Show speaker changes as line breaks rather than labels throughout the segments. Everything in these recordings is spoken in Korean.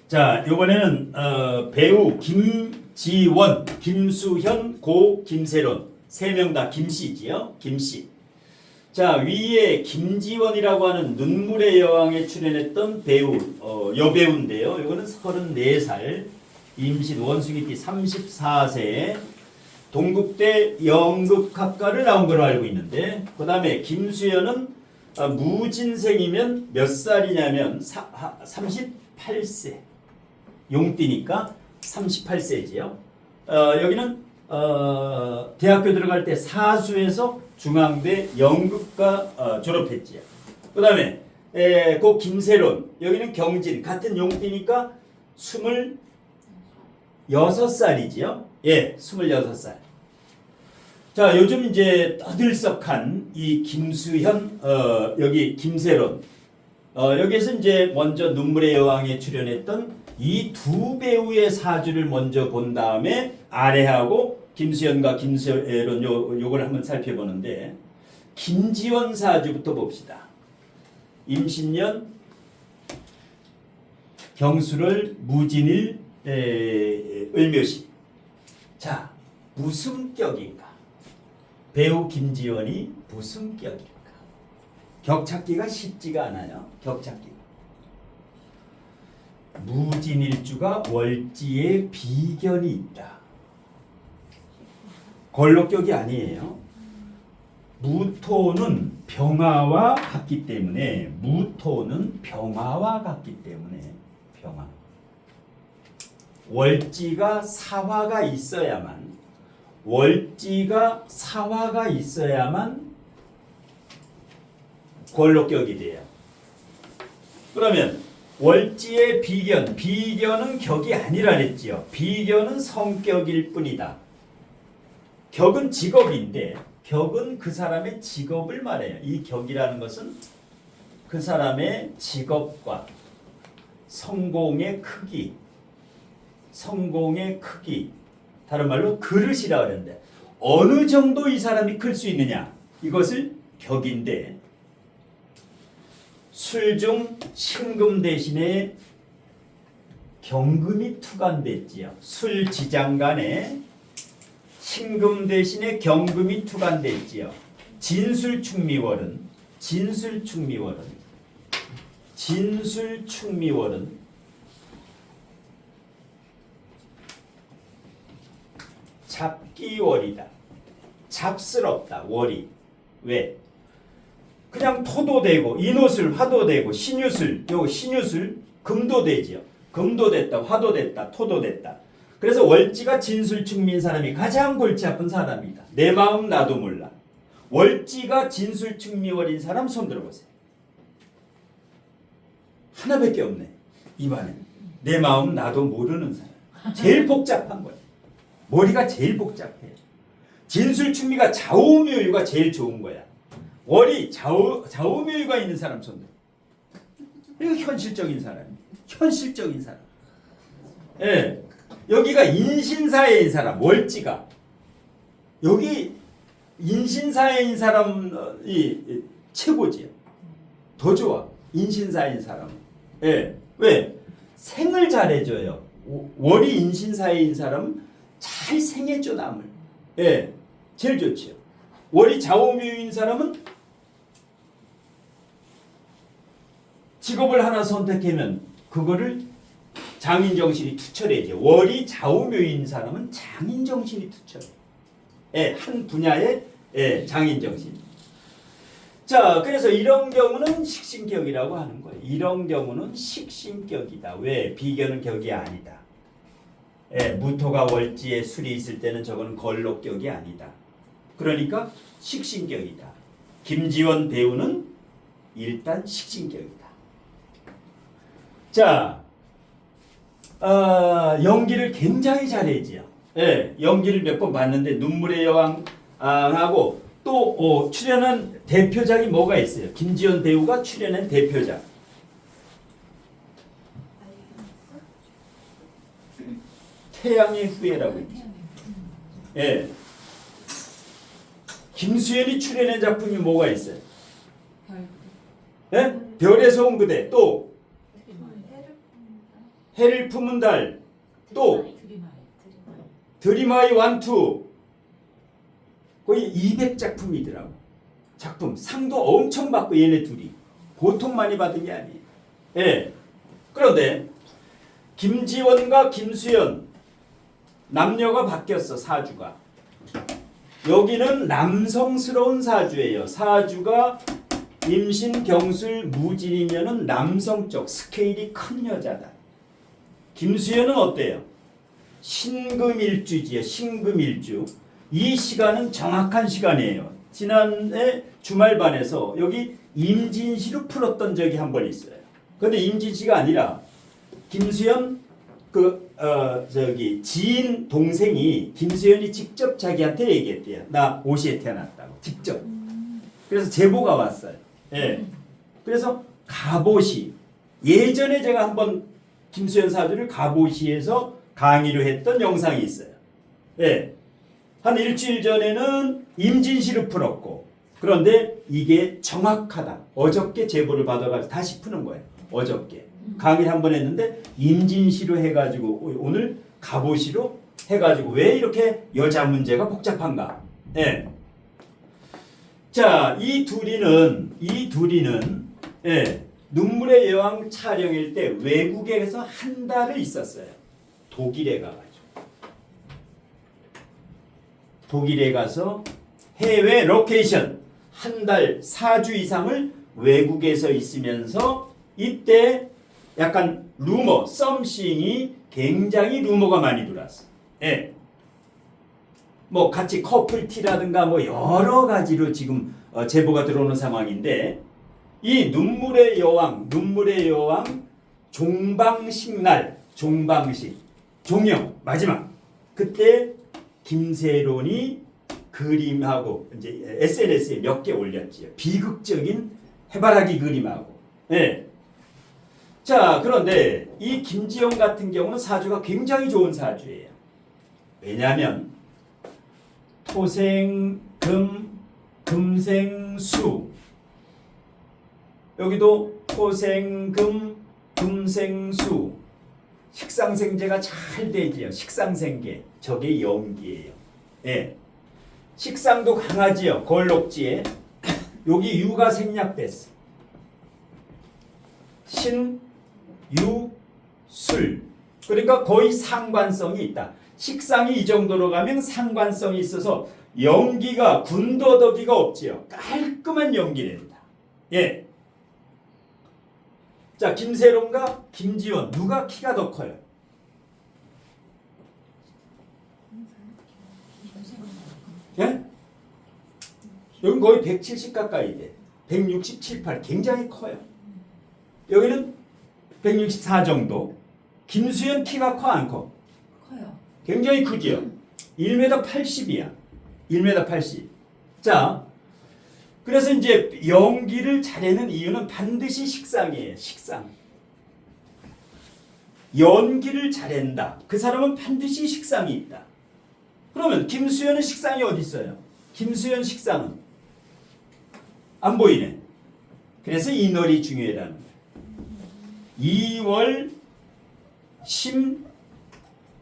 자, 이번에는 배우 김지원, 김수현, 고 김세론 세 명 다 김씨지요. 김씨. 자, 위에 김지원이라고 하는 눈물의 여왕에 출연했던 배우, 여배우인데요. 이거는 34살, 임신 원숭이띠 34세, 동국대 연극학과를 나온 걸로 알고 있는데, 그 다음에 김수현은 무진생이면 몇 살이냐면 38세. 용띠니까 38세지요. 여기는 대학교 들어갈 때 사수에서 중앙대 연극과 졸업했지요. 그 다음에 그 김세론, 여기는 경진, 같은 용띠니까 26살이지요. 예, 26살. 자, 요즘 이제 떠들썩한 이 김수현, 여기 김세론, 여기에서 이제 먼저 눈물의 여왕에 출연했던 이 두 배우의 사주를 먼저 본 다음에 아래하고 김수현과 김세론 요걸 한번 살펴보는데, 김지원 사주부터 봅시다. 임신년 경술을 무진일 을묘시. 자, 무슨 격인가? 배우 김지원이 무슨 격인가? 격 찾기가 쉽지가 않아요. 격 찾기가. 무진일주가 월지에 비견이 있다. 걸록격이 아니에요. 무토는 병화와 같기 때문에, 무토는 병화와 같기 때문에 병화. 월지가 사화가 있어야만, 월지가 사화가 있어야만 걸록격이 돼요. 그러면 월지의 비견, 비견은 격이 아니라 그랬지요. 비견은 성격일 뿐이다. 격은 직업인데, 격은 그 사람의 직업을 말해요. 이 격이라는 것은 그 사람의 직업과 성공의 크기, 성공의 크기, 다른 말로 그릇이라 그러는데, 어느 정도 이 사람이 클 수 있느냐, 이것을 격인데, 술중 신금 대신에 경금이 투간됐지요. 술지장간에 신금 대신에 경금이 투간됐지요. 진술축미월은 잡기월이다. 잡스럽다. 월이. 왜? 그냥 토도 되고 인옷을 화도 되고 신유술, 요 신유술 금도 되지요. 금도 됐다, 화도 됐다, 토도 됐다. 그래서 월지가 진술축미인 사람이 가장 골치 아픈 사람이다. 내 마음 나도 몰라. 월지가 진술축미월인 사람 손 들어보세요. 하나밖에 없네. 입안에 내 마음 나도 모르는 사람. 제일 복잡한 거야. 머리가 제일 복잡해. 진술축미가 좌우묘유가 제일 좋은 거야. 월이 좌우묘유가 있는 사람 손들. 이거 현실적인 사람이에요. 현실적인 사람. 예. 여기가 인신사회인 사람, 월지가. 여기 인신사회인 사람이 최고지요. 더 좋아. 인신사회인 사람은. 예. 왜? 생을 잘해줘요. 월이 인신사회인 사람은 잘 생해줘, 남을. 예. 제일 좋지요. 월이 좌우묘유인 사람은 직업을 하나 선택하면 그거를 장인정신이 투철해져. 월이 좌우묘인 사람은 장인정신이 투철해. 예, 한 분야의 장인정신. 자, 그래서 이런 경우는 식신격이라고 하는 거예요. 이런 경우는 식신격이다. 왜? 비견은 격이 아니다. 예, 무토가 월지에 술이 있을 때는 저거는 걸록격이 아니다. 그러니까 식신격이다. 김지원 배우는 일단 식신격이다. 자, 연기를 굉장히 잘해지요. 예, 연기를 몇 번 봤는데 눈물의 여왕하고 또 출연한 대표작이 뭐가 있어요? 김지원 배우가 출연한 대표작. 태양의 후예라고 있죠. 예. 김수현이 출연한 작품이 뭐가 있어요? 예? 별에서 온 그대. 또 해를 품은 달, 또 드림하이 완투 거의 200작품이더라고. 작품 상도 엄청 받고 얘네 둘이 보통 많이 받은 게 아니에요. 예. 그런데 김지원과 김수현 남녀가 바뀌었어. 사주가. 여기는 남성스러운 사주예요. 사주가 임신, 경술, 무진이면은 남성적 스케일이 큰 여자다. 김수현은 어때요? 신금일주지요. 신금일주. 이 시간은 정확한 시간이에요. 지난해 주말반에서 여기 임진시로 풀었던 적이 한 번 있어요. 근데 임진시가 아니라 김수현 지인 동생이 김수현이 직접 자기한테 얘기했대요. 나 오시에 태어났다고. 직접. 그래서 제보가 왔어요. 예. 그래서 갑오시. 예전에 제가 한번 김수현 사주를 갑오시에서 강의를 했던 영상이 있어요. 예. 한 일주일 전에는 임진시를 풀었고, 그런데 이게 정확하다. 어저께 제보를 받아가지고 다시 푸는 거예요. 어저께. 강의를 한 번 했는데 임진시로 해가지고 오늘 갑오시로 해가지고 왜 이렇게 여자 문제가 복잡한가? 예. 자, 이 둘이는 예, 눈물의 여왕 촬영일 때 외국에서 한 달을 있었어요. 독일에 가가지고. 독일에 가서 해외 로케이션 한 달 4주 이상을 외국에서 있으면서 이때 약간 루머, 썸씽이 굉장히 루머가 많이 들어왔어. 예. 뭐 같이 커플티라든가 뭐 여러 가지로 지금 제보가 들어오는 상황인데 이 눈물의 여왕 종방식 날, 종방식, 종영 마지막 그때 김세론이 그림하고 이제 SNS에 몇 개 올렸지요. 비극적인 해바라기 그림하고. 예. 자, 그런데 이 김지영 같은 경우는 사주가 굉장히 좋은 사주예요. 왜냐하면 토생, 금, 금생수. 여기도 토생, 금, 금생수. 식상생재가 잘 되지요. 식상생계. 저게 영기예요. 예. 식상도 강하지요. 걸록지에. 여기 유가 생략 됐어. 신, 유, 술. 그러니까 거의 상관성이 있다. 식상이 이 정도로 가면 상관성이 있어서 연기가 군더더기가 없지요. 깔끔한 연기된다. 예. 자, 김세론과 김지원 누가 키가 더 커요? 예? 여긴 거의 170 가까이 돼. 167, 8 굉장히 커요. 여기는 164 정도. 김수현 키가 커 안 커?
커요.
굉장히 크지요. 1m 80이야. 1m 80. 자, 그래서 이제 연기를 잘하는 이유는 반드시 식상이에요. 식상. 연기를 잘한다. 그 사람은 반드시 식상이 있다. 그러면 김수현은 식상이 어디 있어요? 김수현 식상은 안 보이네. 그래서 이 놀이 중요하다는 거예요. 2월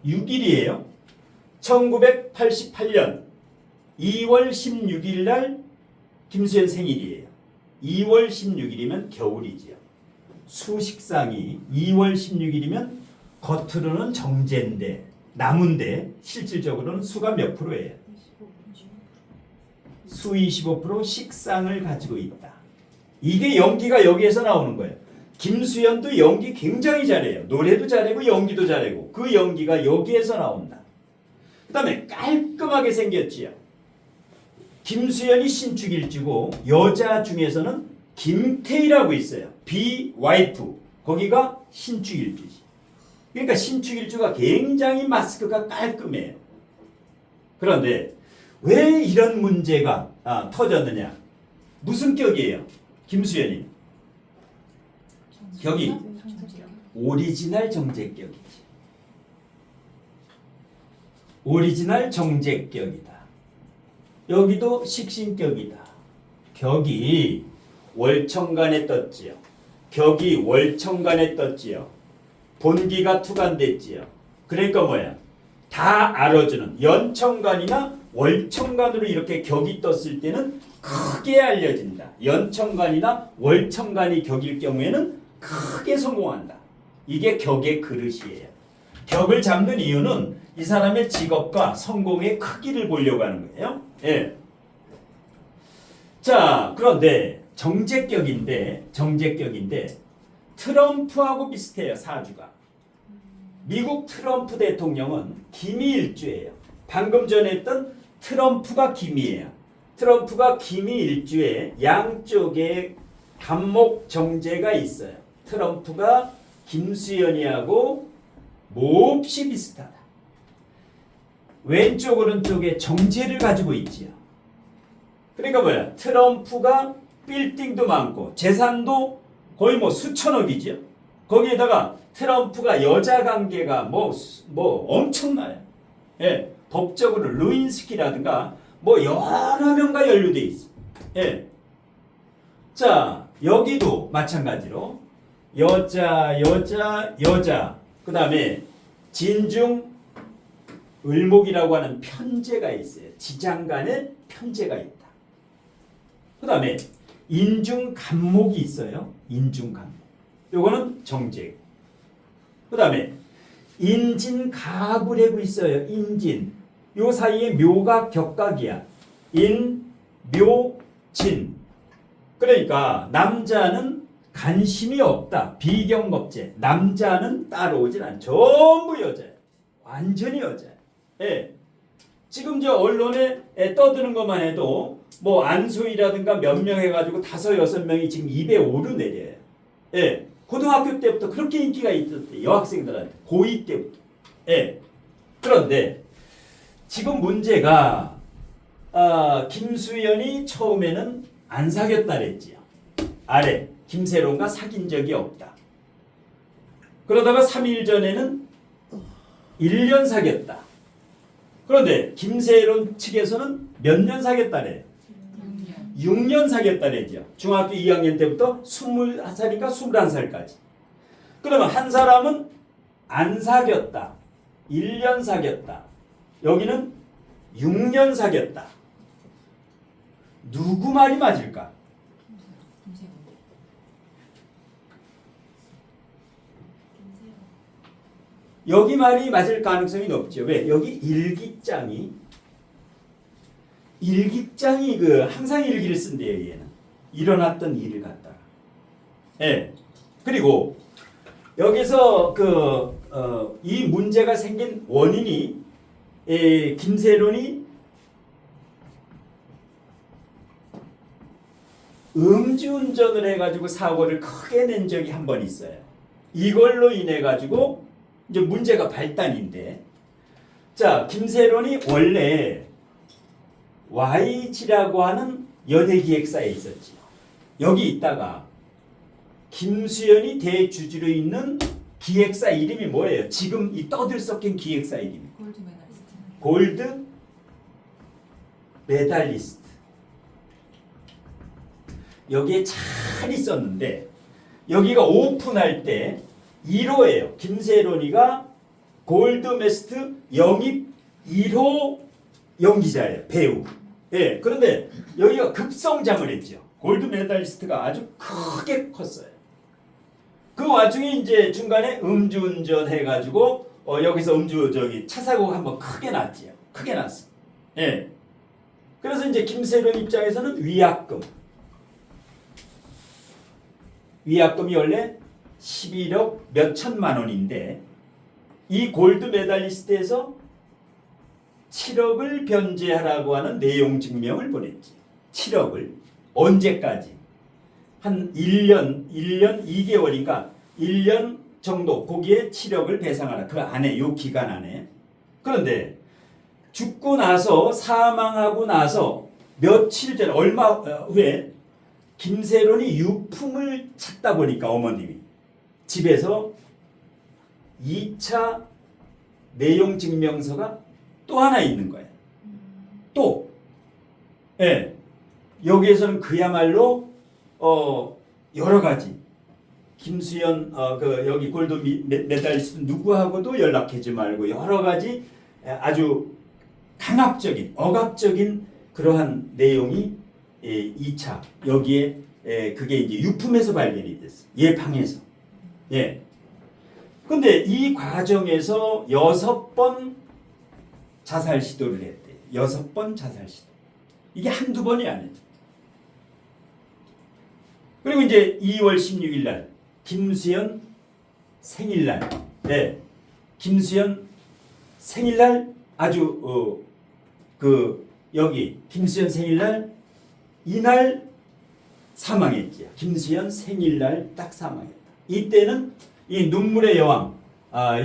16일이에요. 1988년 2월 16일 날 김수현 생일이에요. 2월 16일이면 겨울이지요. 수식상이 2월 16일이면 겉으로는 정제인데 나무인데 실질적으로는 수가 몇 프로예요? 수 25% 식상을 가지고 있다. 이게 연기가 여기에서 나오는 거예요. 김수현도 연기 굉장히 잘해요. 노래도 잘하고 연기도 잘하고 그 연기가 여기에서 나온다. 그 다음에 깔끔하게 생겼지요. 김수현이 신축일주고 여자 중에서는 김태희라고 있어요. 비와이프. 거기가 신축일주지. 그러니까 신축일주가 굉장히 마스크가 깔끔해요. 그런데 왜 이런 문제가 터졌느냐? 무슨 격이에요? 김수현이. 격이 오리지널 정제격이지. 오리지널 정제격이다. 여기도 식신격이다. 격이 월청간에 떴지요. 격이 월청간에 떴지요. 본기가 투간됐지요. 그러니까 뭐야? 다 알아주는 연천간이나 월천간으로 이렇게 격이 떴을 때는 크게 알려진다. 연천간이나 월천간이 격일 경우에는 크게 성공한다. 이게 격의 그릇이에요. 격을 잡는 이유는 이 사람의 직업과 성공의 크기를 보려고 하는 거예요. 예. 자, 그런데 정제격인데 트럼프하고 비슷해요. 사주가. 미국 트럼프 대통령은 기미일주예요. 방금 전에 했던 트럼프가 기미예요. 트럼프가 기미일주에 양쪽에 간목 정제가 있어요. 트럼프가 김수현이하고 몹시 비슷하다. 왼쪽 오른쪽에 정제를 가지고 있지요. 그러니까 뭐야? 트럼프가 빌딩도 많고 재산도 거의 뭐 수천억이죠. 거기에다가 트럼프가 여자 관계가 뭐 엄청나요. 예, 법적으로 루인스키라든가 뭐 여러 명과 연루돼 있어. 예. 자, 여기도 마찬가지로 여자, 그 다음에 진중 을목이라고 하는 편제가 있어요. 지장간에 편제가 있다. 그 다음에 인중 간목이 있어요. 인중 간목. 요거는 정제고. 그 다음에 인진 가불해고 있어요. 인진. 요 사이에 묘가 격각이야. 인, 묘, 진. 그러니까 남자는 관심이 없다. 비경겁제. 남자는 따라오진 않아. 전부 여자야. 완전히 여자야. 예. 지금 저 언론에 떠드는 것만 해도 뭐 안소희라든가 몇 명 해가지고 5, 6명이 지금 입에 오르내려요. 예. 고등학교 때부터 그렇게 인기가 있었대. 여학생들한테. 고2 때부터. 예. 그런데 지금 문제가 김수현이 처음에는 안 사귀었다 그랬지요. 아래. 김세론과 사귄 적이 없다. 그러다가 3일 전에는 1년 사귀었다. 그런데 김세론 측에서는 몇 년 사귀었다래? 6년 사귀었다래죠. 중학교 2학년 때부터 20살인가 21살까지. 그러면 한 사람은 안 사귀었다. 1년 사귀었다. 여기는 6년 사귀었다. 누구 말이 맞을까? 여기 말이 맞을 가능성이 높죠. 왜? 여기 일기장이 항상 일기를 쓴대요. 얘는 일어났던 일을 갖다가. 예. 그리고 여기서 이 문제가 생긴 원인이 김세론이 음주운전을 해가지고 사고를 크게 낸 적이 한 번 있어요. 이걸로 인해 가지고 이제 문제가 발단인데, 자, 김세론이 원래 YG라고 하는 연예기획사에 있었지. 여기 있다가 김수현이 대주주로 있는 기획사 이름이 뭐예요? 지금 이 떠들썩한 기획사 이름이 골드 메달리스트. 여기에 잘 있었는데 여기가 오픈할 때 1호예요. 김세론이가 골드메스트 영입 1호 연기자예요. 배우. 예. 그런데 여기가 급성장을 했죠. 골드 메달리스트가 아주 크게 컸어요. 그 와중에 이제 중간에 음주운전 해가지고 여기서 차 사고가 한번 크게 났지요. 크게 났어. 예. 그래서 이제 김세론 입장에서는 위약금이 원래 11억 몇 천만 원인데 이 골드 메달리스트에서 7억을 변제하라고 하는 내용 증명을 보냈지. 7억을 언제까지? 한 1년 2개월인가 1년 정도 거기에 7억을 배상하라. 그 안에 요 기간 안에. 그런데 죽고 나서 사망하고 나서 며칠 전 얼마 후에 김세론이 유품을 찾다 보니까 어머님이 집에서 2차 내용 증명서가 또 하나 있는 거예요. 또. 예. 여기에서는 그야말로 여러 가지 김수현 여기 골드 메달리스트 누구하고도 연락하지 말고 여러 가지 아주 강압적인 억압적인 그러한 내용이 2차 여기에 그게 이제 유품에서 발견이 됐어. 얘 방에서. 예. 근데 이 과정에서 6번 자살 시도를 했대. 6번 자살 시도. 이게 한두 번이 아니죠. 그리고 이제 2월 16일 날 김수현 생일날. 네. 김수현 생일날 아주 여기 김수현 생일날 이날 사망했지요. 김수현 생일날 딱 사망했다. 이때는 이 눈물의 여왕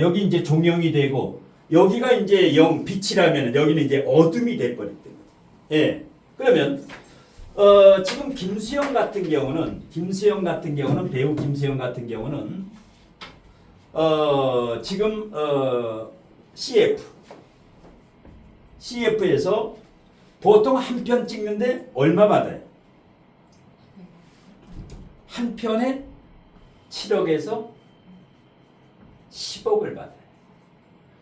여기 이제 종영이 되고 여기가 이제 빛이라면 여기는 이제 어둠이 돼버렸던 거죠. 예. 그러면 지금 김수영 같은 경우는 배우 김수영 같은 경우는 지금 CF에서 보통 한 편 찍는데 얼마 받아요? 한 편에 7억에서 10억을 받아요.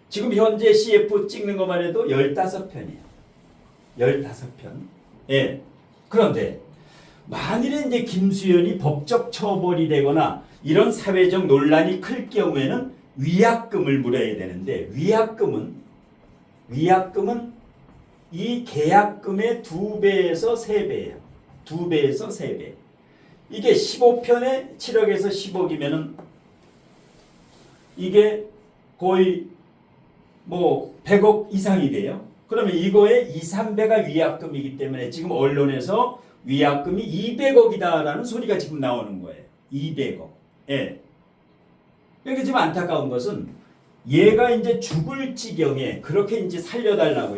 지금 현재 CF 찍는 것만 해도 15편이에요. 15편. 예. 그런데 만일에 이제 김수현이 법적 처벌이 되거나 이런 사회적 논란이 클 경우에는 위약금을 물어야 되는데 위약금은 이 계약금의 2배에서 3배예요. 2배에서 3배. 이게 15편에 7억에서 10억이면은 이게 거의 뭐 100억 이상이 돼요. 그러면 이거의 2, 3배가 위약금이기 때문에 지금 언론에서 위약금이 200억이다라는 소리가 지금 나오는 거예요. 200억. 예. 여기 지금 안타까운 것은 얘가 이제 죽을 지경에 그렇게 이제 살려달라고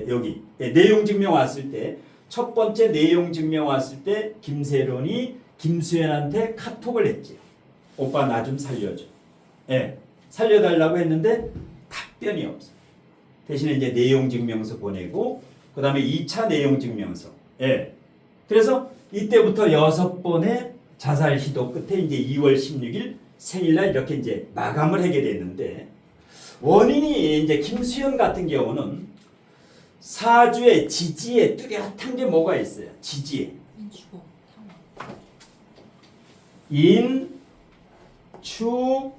여기 내용 증명 왔을 때 첫 번째 내용 증명 왔을 때 김세론이 김수현한테 카톡을 했지. 오빠 나 좀 살려줘. 예. 살려달라고 했는데 답변이 없어. 대신에 이제 내용 증명서 보내고 그 다음에 2차 내용 증명서. 예. 그래서 이때부터 6번의 자살 시도 끝에 이제 2월 16일 생일날 이렇게 이제 마감을 하게 됐는데 원인이 이제 김수현 같은 경우는 사주에 지지에 뚜렷한 게 뭐가 있어요? 지지에 인축오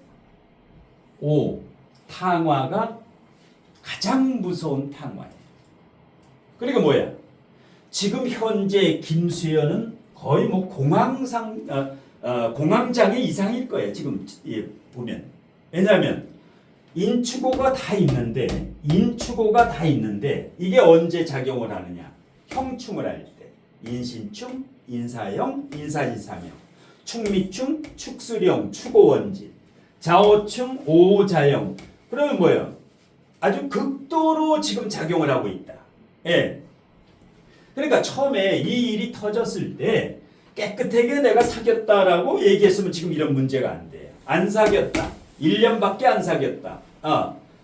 탕화가 가장 무서운 탕화예요. 그리고 뭐야? 지금 현재 김수현은 거의 뭐 공황장애 이상일 거예요. 지금 보면. 왜냐하면 인축오가 다 있는데 이게 언제 작용을 하느냐? 형충을 할 때. 인신충, 인사형, 인사지사명. 충미충, 축수령, 축오원진. 자오충, 오자형. 그러면 뭐예요? 아주 극도로 지금 작용을 하고 있다. 예. 그러니까 처음에 이 일이 터졌을 때 깨끗하게 내가 사귀었다라고 얘기했으면 지금 이런 문제가 안 돼요. 안 사귀었다. 1년밖에 안 사귀었다.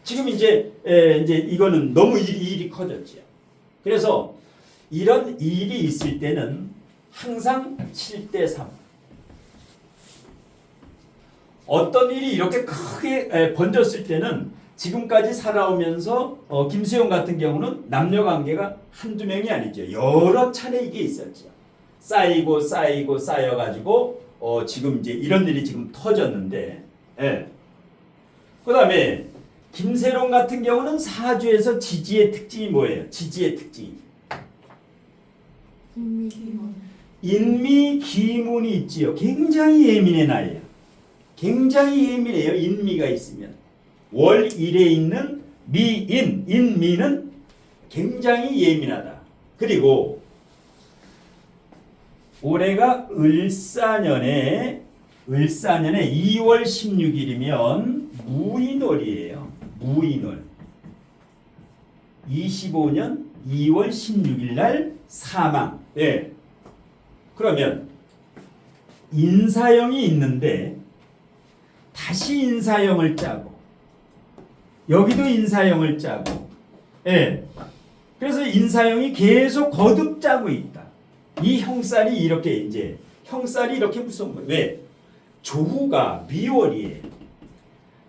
지금 이제 이거는 너무 일이 커졌죠. 그래서 이런 일이 있을 때는 항상 7대3. 어떤 일이 이렇게 크게 번졌을 때는 지금까지 살아오면서 김수영 같은 경우는 남녀 관계가 한두 명이 아니죠. 여러 차례 이게 있었죠. 쌓이고 쌓여가지고 지금 이제 이런 일이 지금 터졌는데, 예. 그다음에 김세론 같은 경우는 사주에서 지지의 특징이 뭐예요? 지지의 특징이 인미기문이 있지요. 굉장히 예민한 아이예요. 굉장히 예민해요. 인미가 있으면. 월일에 있는 인미는 굉장히 예민하다. 그리고 올해가 을사년에 2월 16일이면 무인월이에요. 무인월. 25년 2월 16일 날 사망. 예. 그러면 인사형이 있는데 다시 인사형을 짜고 여기도 인사형을 짜고, 예. 그래서 인사형이 계속 거듭 짜고 있다. 이 형살이 이렇게 무서운 거예요. 왜? 조후가 미월이에요.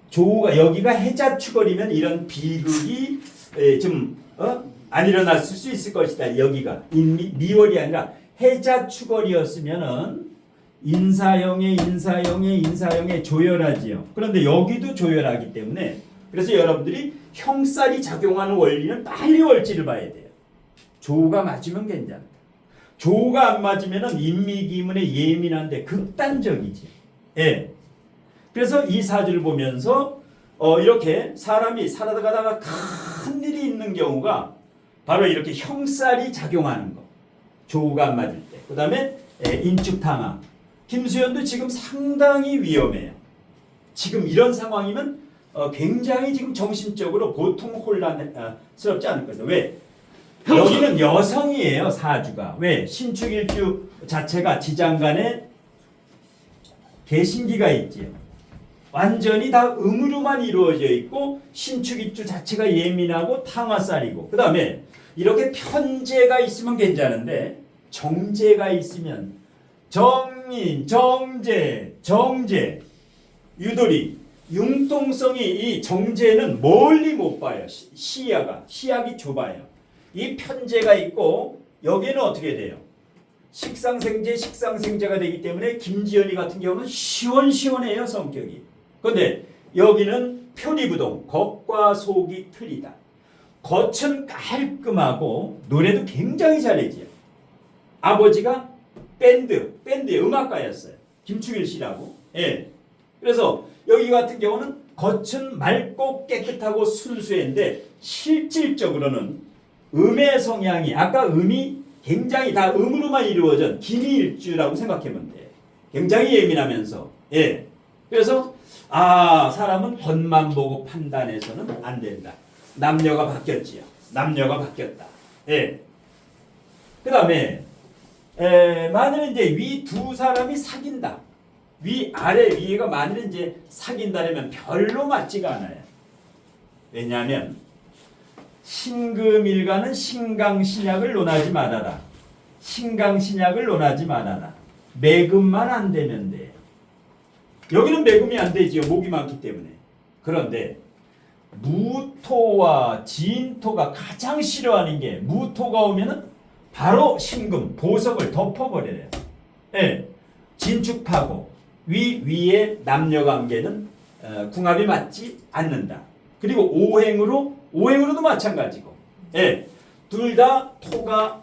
조후가 여기가 해자축월이면 이런 비극이 좀 안 일어났을 수 있을 것이다. 여기가 미월이 아니라 해자축월이었으면은 인사형에 조열하지요. 그런데 여기도 조열하기 때문에 그래서 여러분들이 형살이 작용하는 원리는 빨리 월지를 봐야 돼요. 조우가 맞으면 괜찮다. 조우가 안 맞으면은 인미기문에 예민한데 극단적이지. 예. 그래서 이 사주를 보면서 이렇게 사람이 살아가다가 큰 일이 있는 경우가 바로 이렇게 형살이 작용하는 거. 조우가 안 맞을 때. 그 다음에 인축탕화. 김수현도 지금 상당히 위험해요. 지금 이런 상황이면 굉장히 지금 정신적으로 보통 혼란스럽지 않을 거예요. 왜? 여기는 여성이에요. 사주가. 왜? 신축일주 자체가 지장간에 개신기가 있지요. 완전히 다 음으로만 이루어져 있고 신축일주 자체가 예민하고 탕화살이고 그 다음에 이렇게 편재가 있으면 괜찮은데 정재가 있으면 정인, 정재, 유도리, 융통성이 이 정재는 멀리 못 봐요. 시야가 좁아요. 이 편재가 있고 여기는 어떻게 돼요? 식상생재가 되기 때문에 김지연이 같은 경우는 시원시원해요. 성격이. 그런데 여기는 표리부동, 겉과 속이 틀리다. 겉은 깔끔하고 노래도 굉장히 잘해지요. 아버지가 밴드의 음악가였어요. 김충일 씨라고. 예. 그래서 여기 같은 경우는 겉은 맑고 깨끗하고 순수한데 실질적으로는 음의 성향이 아까 음이 굉장히 다 음으로만 이루어진 기미일주라고 생각하면 돼. 굉장히 예민하면서. 예. 그래서 사람은 겉만 보고 판단해서는 안 된다. 남녀가 바뀌었지요. 남녀가 바뀌었다. 예. 그 다음에 만일 이제 위 두 사람이 사귄다. 위가 만일 이제 사귄다면 별로 맞지가 않아요. 왜냐하면 신금일가는 신강신약을 논하지 말아라. 신강신약을 논하지 말아라. 매금만 안 되면 돼. 여기는 매금이 안 되지요. 목이 많기 때문에. 그런데 무토와 진토가 가장 싫어하는 게 무토가 오면은 바로 신금, 보석을 덮어버려요. 예. 진축파고 위에 남녀관계는 궁합이 맞지 않는다. 그리고 오행으로도 마찬가지고. 예. 둘 다 토가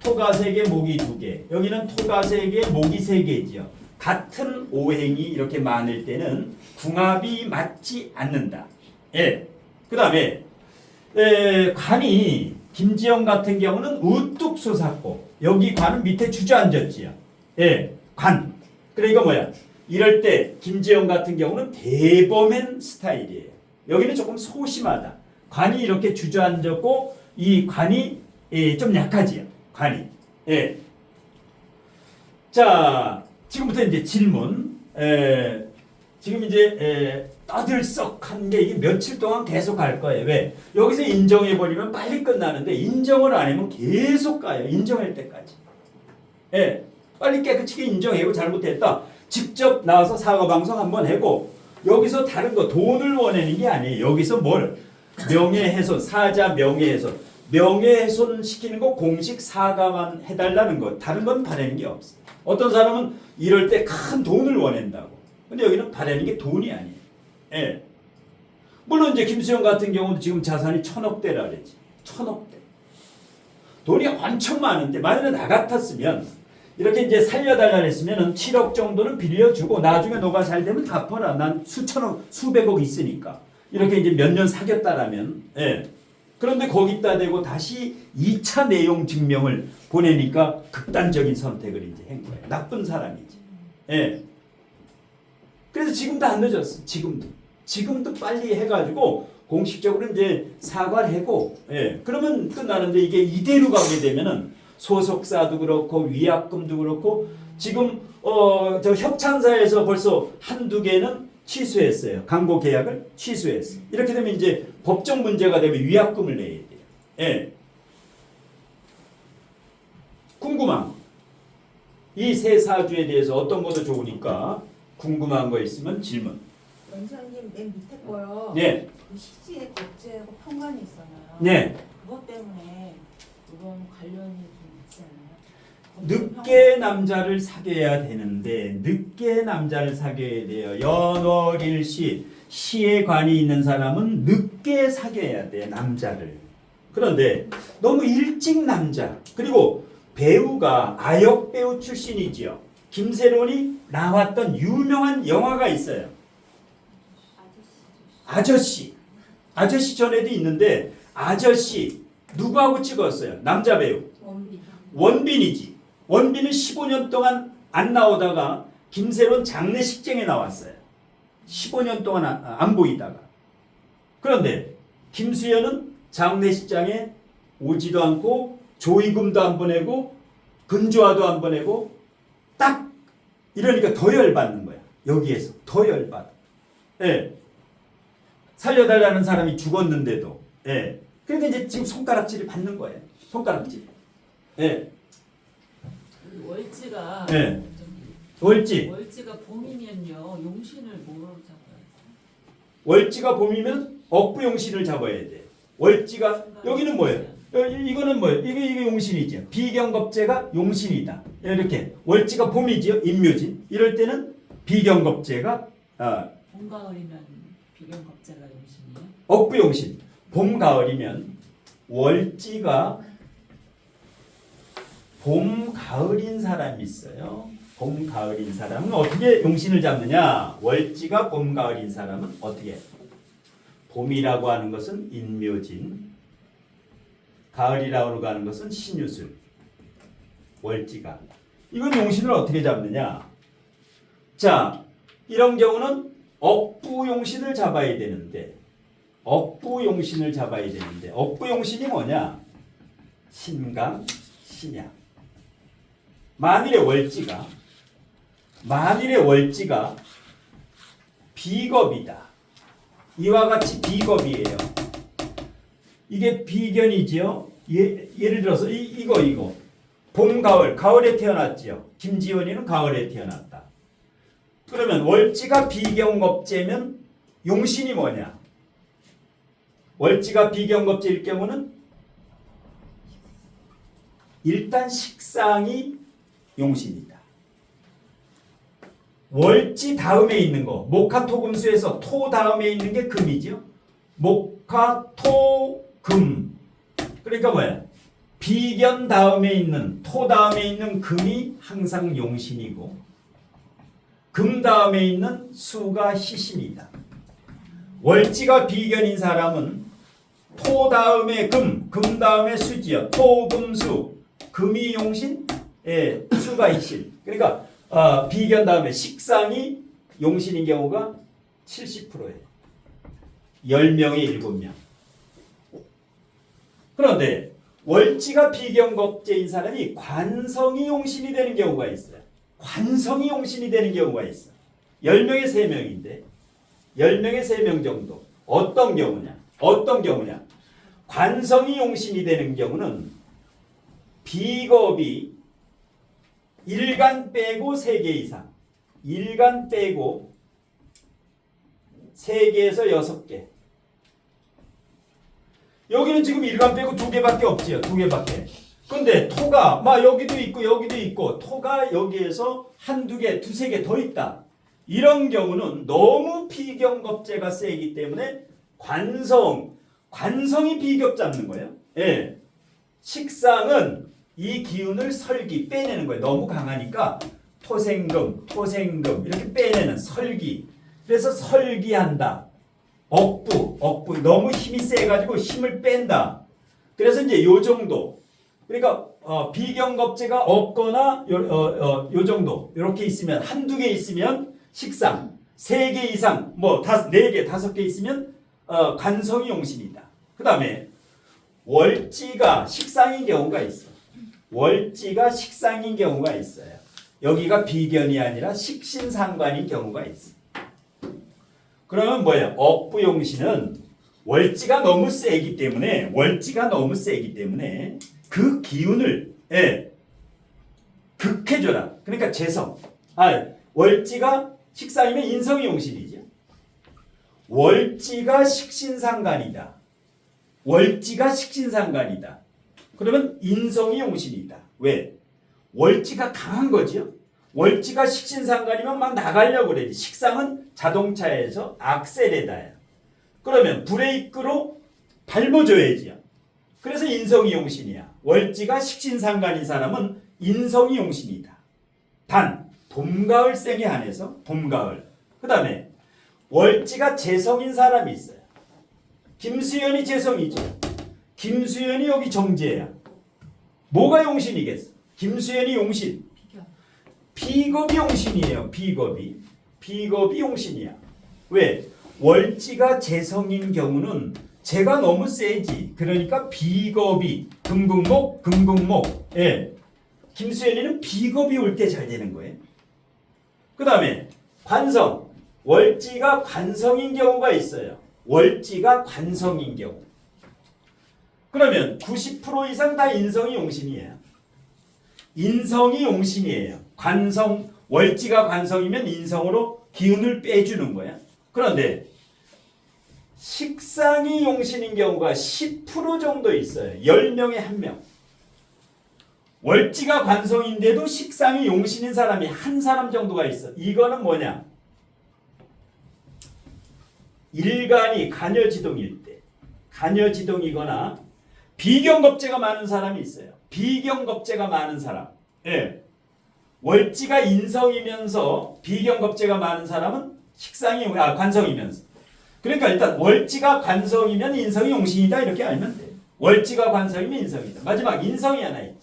3개, 목이 2개. 여기는 토가 3개, 목이 3개지요. 같은 오행이 이렇게 많을 때는 궁합이 맞지 않는다. 예. 그 다음에 관이 김지영 같은 경우는 우뚝 솟았고 여기 관은 밑에 주저앉았지요. 예. 관. 그러니까 뭐야? 이럴 때 김지영 같은 경우는 대범한 스타일이에요. 여기는 조금 소심하다. 관이 이렇게 주저앉았고 이 관이 좀 약하지요. 관이. 예. 자, 지금부터 이제 질문. 지금 이제 떠들썩한 게 이게 며칠 동안 계속 갈 거예요. 왜? 여기서 인정해버리면 빨리 끝나는데 인정을 안 하면 계속 가요. 인정할 때까지. 예. 빨리 깨끗이 인정하고 잘못했다. 직접 나와서 사과방송 한번 하고 여기서 다른 거 돈을 원하는 게 아니에요. 여기서 뭘? 명예훼손, 사자 명예훼손. 명예훼손 시키는 거 공식 사과만 해달라는 거. 다른 건 바라는 게 없어요. 어떤 사람은 이럴 때 큰 돈을 원한다고. 근데 여기는 바라는 게 돈이 아니에요. 예. 물론 이제 김수영 같은 경우도 지금 자산이 1,000억대라 그랬지. 1,000억대. 돈이 엄청 많은데 만약에 나 같았으면 이렇게 이제 살려달라 했으면 7억 정도는 빌려주고 나중에 너가 잘 되면 갚아라. 난 수천억, 수백억 있으니까. 이렇게 이제 몇 년 사귀었다라면. 예. 그런데 거기다 대고 다시 2차 내용 증명을 보내니까 극단적인 선택을 이제 한 거예요. 나쁜 사람이지. 예. 그래서 지금도 안 늦었어. 지금도 빨리 해가지고 공식적으로 이제 사과를 하고, 예. 그러면 끝나는데 이게 이대로 가게 되면은 소속사도 그렇고 위약금도 그렇고 지금 저 협찬사에서 벌써 한두 개는 취소했어요. 광고 계약을 취소했어요. 이렇게 되면 이제 법적 문제가 되면 위약금을 내야 돼요. 예. 궁금한 이 세 사주에 대해서 어떤 것도 좋으니까 궁금한 거 있으면 질문.
원장님 맨 밑에 거요.
네.
그 시지의 겁제하고 편관이 있잖아요.
네.
그것 때문에 그런 관련이 좀 있지 않나요?
늦게 남자를 사귀어야 되는데 늦게 남자를 사귀어야 돼요. 연월일시 시에 관이 있는 사람은 늦게 사귀어야 돼 남자를. 그런데 너무 일찍 남자 그리고 배우가 아역 배우 출신이지요. 김세론이 나왔던 유명한 영화가 있어요. 아저씨. 아저씨 전에도 있는데 아저씨 누구하고 찍었어요? 남자 배우. 원빈이지. 원빈은 15년 동안 안 나오다가 김세론 장례식장에 나왔어요. 15년 동안 안 보이다가. 그런데 김수현은 장례식장에 오지도 않고 조의금도 안 보내고 근조화도 안 보내고 딱 이러니까 더 열받는 거야. 여기에서 더 열받아. 예. 살려달라는 사람이 죽었는데도. 예. 그러니까 이제 지금 손가락질을 받는 거예요. 손가락질. 예.
월지가
예. 월지.
월지가 봄이면요 용신을 뭐로 잡아요?
월지가 봄이면 억부용신을 잡아야 돼. 월지가 여기는 뭐예요? 이거는 뭐예요? 이게 용신이죠. 비경겁제가 용신이다. 이렇게 월지가 봄이지요. 임묘진. 이럴 때는 비경겁제가
봄 가을이면 비경겁제가 용신이에요?
억부용신. 봄 가을이면 월지가 봄 가을인 사람이 있어요. 봄 가을인 사람은 어떻게 용신을 잡느냐? 월지가 봄 가을인 사람은 어떻게? 봄이라고 하는 것은 인묘진, 가을이라고 하는 것은 신유술, 월지가. 이건 용신을 어떻게 잡느냐? 자, 이런 경우는 억부용신을 잡아야 되는데 억부용신을 잡아야 되는데 억부용신이 뭐냐? 신강, 신약. 만일의 월지가 비겁이다. 이와 같이 비겁이에요. 이게 비견이지요. 예를 들어서 이거 봄, 가을에 태어났지요. 김지원이는 가을에 태어났다. 그러면 월지가 비경겁제면 용신이 뭐냐? 월지가 비경겁제일 경우는 일단 식상이 용신이다. 월지 다음에 있는 거, 목화토금수에서 토 다음에 있는 게 금이죠. 목화토금. 그러니까 뭐야? 비견 다음에 있는 토 다음에 있는 금이 항상 용신이고 금 다음에 있는 수가 희신이다. 월지가 비견인 사람은 토 다음에 금 다음에 수지요. 토, 금, 수. 금이 용신, 수가 희신. 그러니까 비견 다음에 식상이 용신인 경우가 70%예요. 10명에 7명. 그런데 월지가 비경겁제인 사람이 관성이 용신이 되는 경우가 있어요. 관성이 용신이 되는 경우가 있어요. 10명에 3명인데 10명에 3명 정도. 어떤 경우냐? 관성이 용신이 되는 경우는 비겁이 일간 빼고 3개 이상. 일간 빼고 3개에서 6개. 여기는 지금 일간 빼고 2개밖에 없지요. 2개밖에. 근데 토가 막 여기도 있고 토가 여기에서 한두 개, 두세 개 더 있다. 이런 경우는 너무 비경겁제가 세기 때문에 관성이 비겹 잡는 거예요. 예. 식상은 이 기운을 빼내는 거예요. 너무 강하니까 토생금 이렇게 빼내는 설기. 그래서 설기한다. 억부 너무 힘이 세가지고 힘을 뺀다. 그래서 이제 요 정도. 그러니까 비경겁제가 없거나 요 정도 이렇게 있으면 한두 개 있으면 식상 3개 이상 4개 5개 있으면 관성이 용신이다. 그 다음에 월지가 식상인 경우가 있어. 월지가 식상인 경우가 있어요. 여기가 비견이 아니라 식신상관인 경우가 있어. 그러면 뭐예요? 억부용신은 월지가 너무 세기 때문에 그 기운을 극해줘라. 그러니까 월지가 식상이면 인성이 용신이죠. 월지가 식신상간이다. 월지가 식신상간이다. 그러면 인성이 용신이다. 왜? 월지가 강한 거죠. 월지가 식신상간이면 막 나가려고 그래. 식상은 자동차에서 악셀에다야. 그러면 브레이크로 밟아줘야지요. 그래서 인성이 용신이야. 월지가 식신상간인 사람은 인성이 용신이다. 단 봄, 가을생에 한해서 봄, 가을. 그 다음에 월지가 재성인 사람이 있어요. 김수현이 재성이죠. 김수현이 여기 정제야. 뭐가 용신이겠어? 김수현이 용신.
비견.
비겁이 용신이에요. 비겁이 용신이야. 왜? 월지가 재성인 경우는 재가 너무 세지. 그러니까 비겁이 금극목. 예. 김수현이는 비겁이 올 때 잘 되는 거예요. 그 다음에 관성. 월지가 관성인 경우가 있어요. 월지가 관성인 경우. 그러면 90% 이상 다 인성이 용신이에요. 인성이 용신이에요. 관성, 월지가 관성이면 인성으로 기운을 빼주는 거야. 그런데 식상이 용신인 경우가 10% 정도 있어요. 10명에 1명. 월지가 관성인데도 식상이 용신인 사람이 한 사람 정도가 있어. 이거는 뭐냐? 일간이 간여지동일 때, 간여지동이거나 비경겁제가 많은 사람이 있어요. 비경겁제가 많은 사람. 예. 월지가 인성이면서 비경겁제가 많은 사람은 식상이 관성이면서. 그러니까 일단 월지가 관성이면 인성이 용신이다 이렇게 알면 돼. 월지가 관성이면 인성이다. 마지막 인성이 하나 있죠.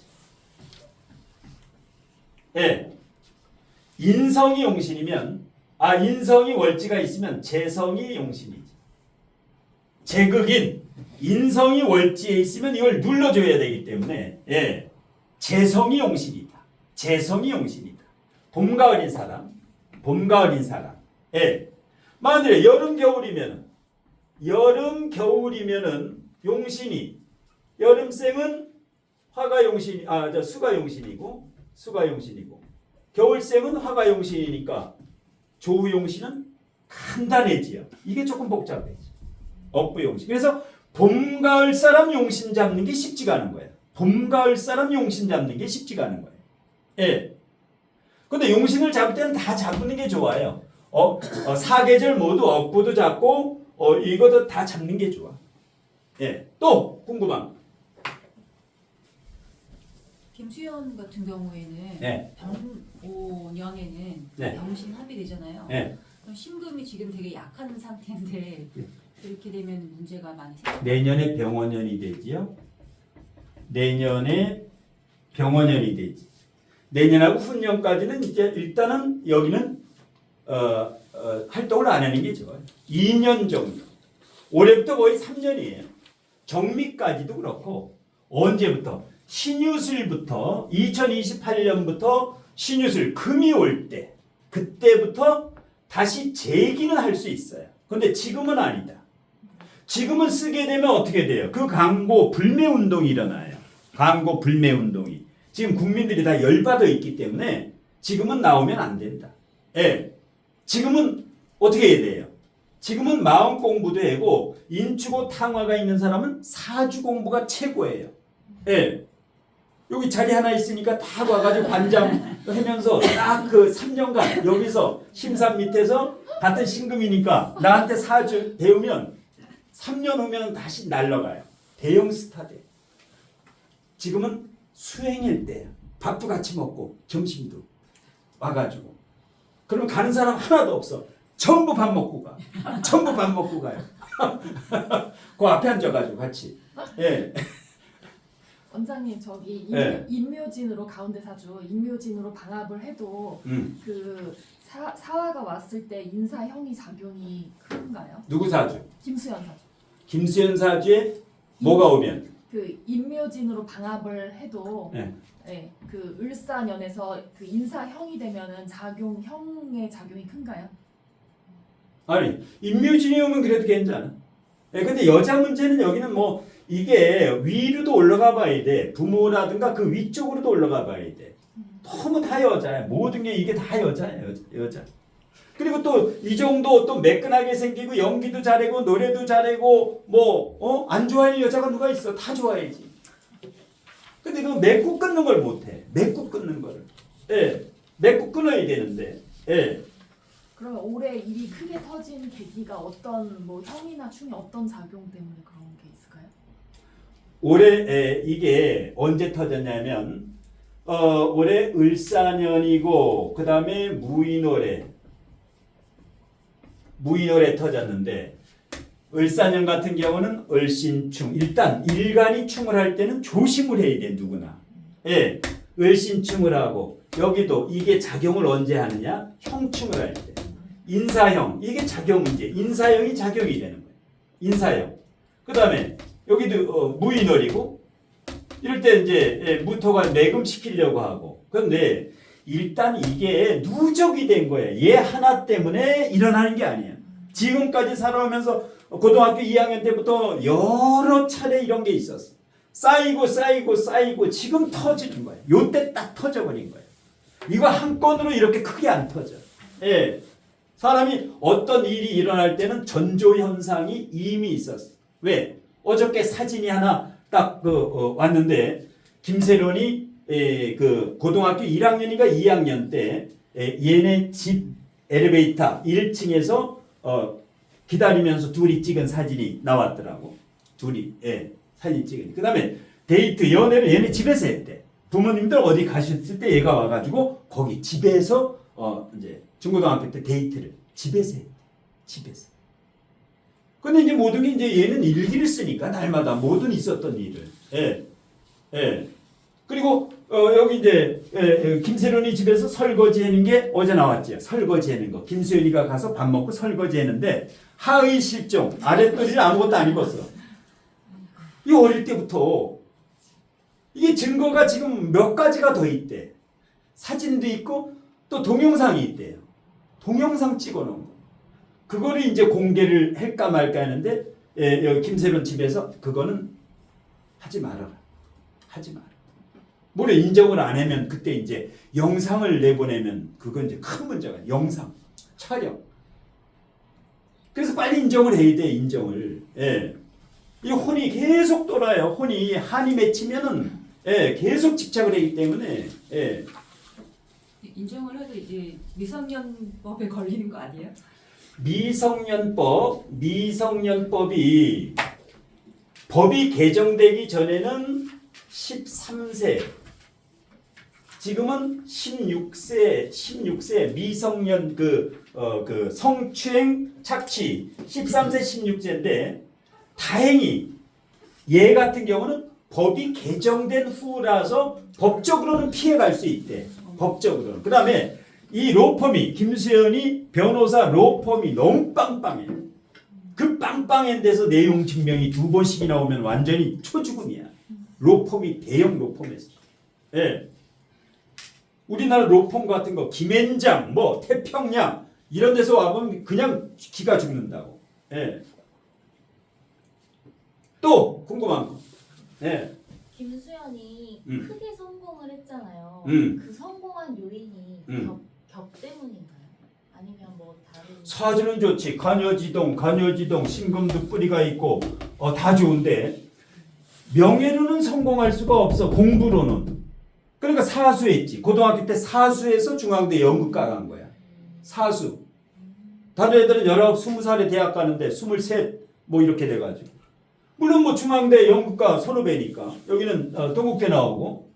예. 인성이 용신이면 인성이 월지가 있으면 재성이 용신이지. 재극인 인성이 월지에 있으면 이걸 눌러줘야 되기 때문에 예. 재성이 용신이다. 재성이 용신이다. 봄, 가을인 사람. 예. 만약에 여름, 겨울이면은 용신이 여름생은 화가 용신이 수가 용신이고 겨울생은 화가 용신이니까 조우 용신은 간단해지요. 이게 조금 복잡해지. 업부 용신. 그래서 봄, 가을 사람 용신 잡는 게 쉽지가 않은 거예요. 봄, 가을 사람 용신 잡는 게 쉽지가 않은 거예요. 예. 근데 용신을 잡을 때는 다 잡는 게 좋아요. 사계절 모두 업부도 잡고 이것도 다 잡는 게 좋아. 예. 또 궁금한 거.
김수현 같은 경우에는
네.
병오년에는
네.
병신 합의되잖아요.
네.
그럼 신금이 지금 되게 약한 상태인데 이렇게 되면 문제가 많이 생겨요.
내년에 병원년이 되지요. 내년에 병원년이 되지. 내년하고 후년까지는 이제 일단은 여기는 활동을 안 하는 게 좋아요. 2년 정도. 올해부터 거의 3년이에요. 정미까지도 그렇고 언제부터? 신유술부터 2028년부터 신유술 금이 올 때 그때부터 다시 재기는 할 수 있어요. 근데 지금은 아니다. 지금은 쓰게 되면 어떻게 돼요? 그 광고 불매 운동이 일어나요. 광고 불매 운동이. 지금 국민들이 다 열받아 있기 때문에 지금은 나오면 안 된다. 예. 지금은 어떻게 해야 돼요? 지금은 마음 공부도 하고 인추고 탕화가 있는 사람은 사주 공부가 최고예요. 예. 여기 자리 하나 있으니까 다 와가지고 관장 하면서 딱 그 3년간 여기서 심산 밑에서 같은 신금이니까 나한테 사주 배우면 3년 후면 다시 날라가요. 대형 스타 돼. 지금은 수행일 때야. 밥도 같이 먹고 점심도 와가지고 그러면 가는 사람 하나도 없어. 전부 밥 먹고 가. 전부 밥 먹고 가요. 그 앞에 앉아가지고 같이. 예.
원장님 저기
네.
인묘진으로 가운데 사주 인묘진으로 방합을 해도 그 사화가 왔을 때 인사형이 작용이 큰가요?
누구 사주?
김수현 사주.
김수현 사주에 뭐가 오면?
그 인묘진으로 방합을 해도
네.
네, 그 을사년에서 그 인사형이 되면은 형의 작용이 큰가요?
아니 인묘진이 오면 그래도 괜찮아. 예, 근데 여자 문제는 여기는 뭐 이게 위로도 올라가 봐야 돼. 부모라든가 그 위쪽으로도 올라가 봐야 돼. 너무 다 여자야. 모든 게 이게 다 여자야. 여자. 그리고 또 이 정도 또 매끈하게 생기고 연기도 잘하고 노래도 잘하고 안 좋아하는 여자가 누가 있어? 다 좋아해야지. 근데 그 맺고 끊는 걸 못해. 맺고 끊는 거를. 예, 맺고 끊어야 되는데. 예.
그러면 올해 일이 크게 터진 계기가 어떤 뭐 형이나 충이 어떤 작용 때문에 그런 게 있을까요?
올해 이게 언제 터졌냐면 올해 을사년이고 그 다음에 무인월에 터졌는데 을사년 같은 경우는 을신충. 일단 일간이 충을 할 때는 조심을 해야 돼 누구나. 예, 을신충을 하고 여기도 이게 작용을 언제 하느냐? 형충을 할 때. 인사형 이게 작용 이제 인사형이 작용이 되는 거예요. 인사형. 그 다음에 여기도 무인월이고 이럴 때 이제 무토가 매금시키려고 하고 그런데 일단 이게 누적이 된 거예요. 얘 하나 때문에 일어나는 게 아니야. 지금까지 살아오면서 고등학교 2학년 때부터 여러 차례 이런 게 있었어. 쌓이고 지금 터지는 거예요. 요때 딱 터져버린 거예요. 이거 한 건으로 이렇게 크게 안 터져. 예. 사람이 어떤 일이 일어날 때는 전조현상이 이미 있었어. 왜? 어저께 사진이 하나 딱 왔는데 김세론이 그 고등학교 1학년인가 2학년 때 얘네 집 엘리베이터 1층에서 기다리면서 둘이 찍은 사진이 나왔더라고. 둘이 사진 찍은. 그다음에 데이트 연애를 얘네 집에서 했대. 부모님들 어디 가셨을 때 얘가 와가지고 거기 집에서 이제 중고등학교 때 데이트를 집에서 했대. 집에서. 근데 이제 모든 게 이제 얘는 일기를 쓰니까 날마다 모든 있었던 일을. 그리고 여기 이제 김세론이 집에서 설거지 하는 게 어제 나왔죠. 설거지 하는 거. 김수현이가 가서 밥 먹고 설거지 했는데 하의 실종. 아랫도리를 아무것도 안 입었어. 이 어릴 때부터 이게 증거가 지금 몇 가지가 더 있대. 사진도 있고 또 동영상이 있대요. 동영상 찍어놓은 거. 그거를 이제 공개를 할까 말까 하는데 여기 김세론 집에서 그거는 하지 말아라. 하지 마라. 뭐래 인정을 안 하면 그때 이제 영상을 내보내면 그건 이제 큰 문제가 영상 촬영. 그래서 빨리 인정을 해야 돼. 인정을. 이 혼이 계속 돌아요. 혼이 한이 맺히면은 계속 집착을 하기 때문에
인정을 해도 이제 미성년법에 걸리는 거 아니에요?
미성년법이 법이 개정되기 전에는 13세 지금은 16세 미성년 그 성추행 착취 13세 16세인데 다행히 얘 같은 경우는 법이 개정된 후라서 법적으로는 피해갈 수 있대. 법적으로는. 그 다음에 이 로펌이 김수현이 변호사 로펌이 너무 빵빵해. 그 빵빵한 데서 내용 증명이 2번씩이 나오면 완전히 초죽음이야. 로펌이 대형 로펌에서. 우리나라 로펌 같은 거 김앤장 뭐 태평양 이런 데서 와보면 그냥 기가 죽는다고. 또 궁금한 거.
김수현이 크게 성공을 했잖아요. 그 성공한 요인이 겹 때문인가요? 아니면 뭐 다른?
사주는 좋지. 간여지동, 신금도 뿌리가 있고 다 좋은데 명예로는 성공할 수가 없어. 공부로는. 그러니까 사수했지. 고등학교 때 사수해서 중앙대 연극가 간 거야. 사수. 다른 애들은 19, 20살에 대학 가는데 23 뭐 이렇게 돼가지고. 물론 뭐 중앙대 연극가 선후배니까 여기는 동국대 나오고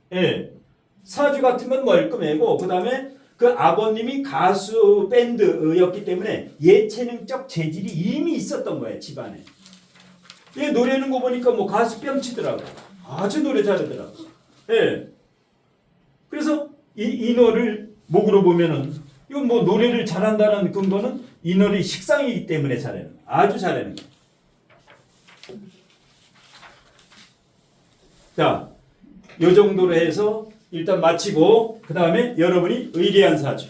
사주 같은 건 멀끔하고 그 다음에 그 아버님이 가수 밴드였기 때문에 예체능적 재질이 이미 있었던 거예요. 집안에. 얘 노래하는 거 보니까 뭐 가수 뺨치더라고. 아주 노래 잘하더라고. 그래서 인어를 목으로 보면은 이건 뭐 노래를 잘한다는 근거는 인어의 식상이기 때문에 잘하는 거예요. 아주 잘하는 거예요. 자, 요 정도로 해서 일단 마치고 그 다음에 여러분이 의뢰한 사주